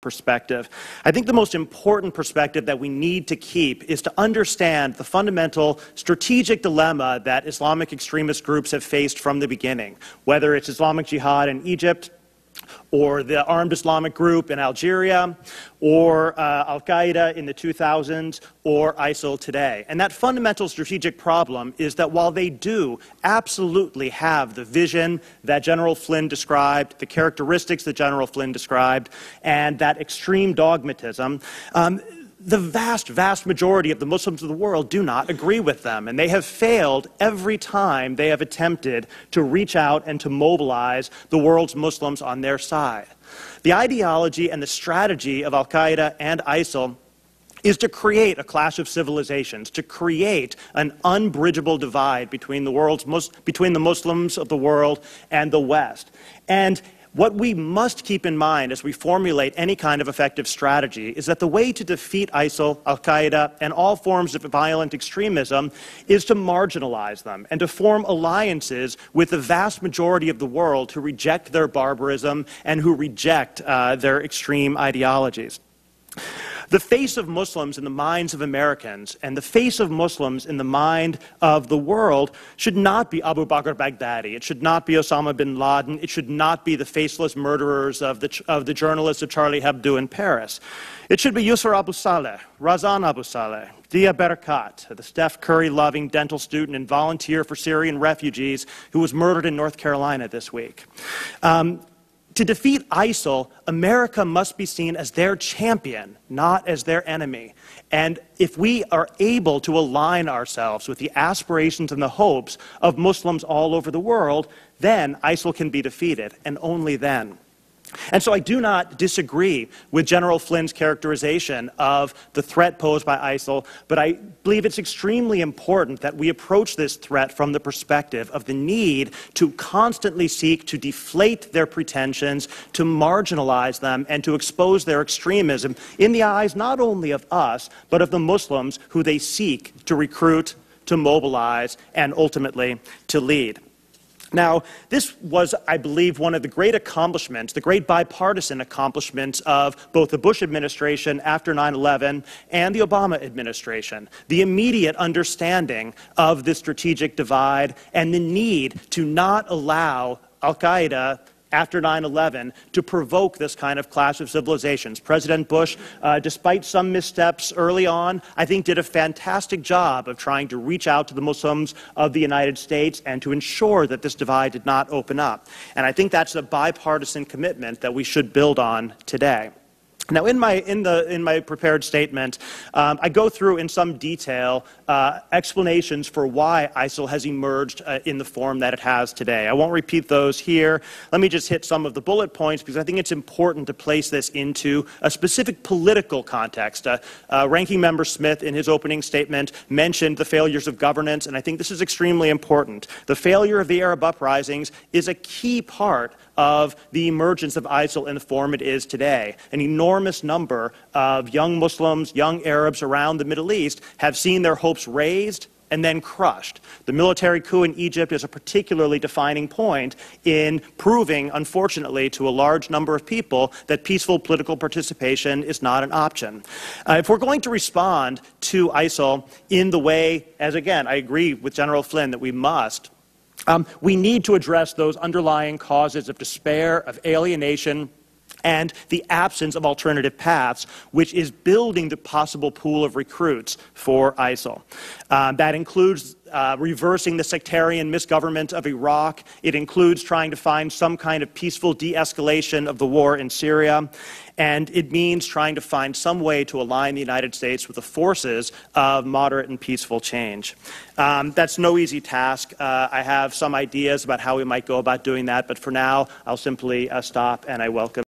perspective. I think the most important perspective that we need to keep is to understand the fundamental strategic dilemma that Islamic extremist groups have faced from the beginning, whether it's Islamic Jihad in Egypt, or the Armed Islamic Group in Algeria, or Al-Qaeda in the 2000s, or ISIL today. And that fundamental strategic problem is that while they do absolutely have the vision that General Flynn described, the characteristics that General Flynn described, and that extreme dogmatism, the vast majority of the Muslims of the world do not agree with them, and they have failed every time they have attempted to reach out and to mobilize the world's Muslims on their side. The ideology and the strategy of Al-Qaeda and ISIL is to create a clash of civilizations, to create an unbridgeable divide between the Muslims of the world and the West. And what we must keep in mind as we formulate any kind of effective strategy is that the way to defeat ISIL, Al-Qaeda, and all forms of violent extremism is to marginalize them and to form alliances with the vast majority of the world who reject their barbarism and who reject their extreme ideologies. The face of Muslims in the minds of Americans and the face of Muslims in the mind of the world should not be Abu Bakr Baghdadi. It should not be Osama bin Laden. It should not be the faceless murderers of the journalists of Charlie Hebdo in Paris. It should be Yusra Abu Saleh, Razan Abu Saleh, Dia Barakat, the Steph Curry-loving dental student and volunteer for Syrian refugees who was murdered in North Carolina this week. To defeat ISIL, America must be seen as their champion, not as their enemy. And if we are able to align ourselves with the aspirations and the hopes of Muslims all over the world, then ISIL can be defeated, and only then. And so I do not disagree with General Flynn's characterization of the threat posed by ISIL, but I believe it's extremely important that we approach this threat from the perspective of the need to constantly seek to deflate their pretensions, to marginalize them, and to expose their extremism in the eyes not only of us, but of the Muslims who they seek to recruit, to mobilize, and ultimately to lead. Now, this was, I believe, one of the great accomplishments, the great bipartisan accomplishments of both the Bush administration after 9/11 and the Obama administration. The immediate understanding of the strategic divide and the need to not allow Al-Qaeda after 9/11 to provoke this kind of clash of civilizations. President Bush, despite some missteps early on, I think did a fantastic job of trying to reach out to the Muslims of the United States and to ensure that this divide did not open up. And I think that's a bipartisan commitment that we should build on today. Now, in my prepared statement, I go through in some detail explanations for why ISIL has emerged in the form that it has today. I won't repeat those here. Let me just hit some of the bullet points because I think it's important to place this into a specific political context. Ranking Member Smith, in his opening statement, mentioned the failures of governance, and I think this is extremely important. The failure of the Arab uprisings is a key part of the emergence of ISIL in the form it is today. An enormous number of young Muslims, young Arabs around the Middle East have seen their hopes raised and then crushed. The military coup in Egypt is a particularly defining point in proving, unfortunately, to a large number of people that peaceful political participation is not an option. If we're going to respond to ISIL in the way, as again, I agree with General Flynn that we must, we need to address those underlying causes of despair, of alienation, and the absence of alternative paths, which is building the possible pool of recruits for ISIL. That includes reversing the sectarian misgovernment of Iraq. It includes trying to find some kind of peaceful de-escalation of the war in Syria. And it means trying to find some way to align the United States with the forces of moderate and peaceful change. That's no easy task. I have some ideas about how we might go about doing that, but for now, I'll simply stop and I welcome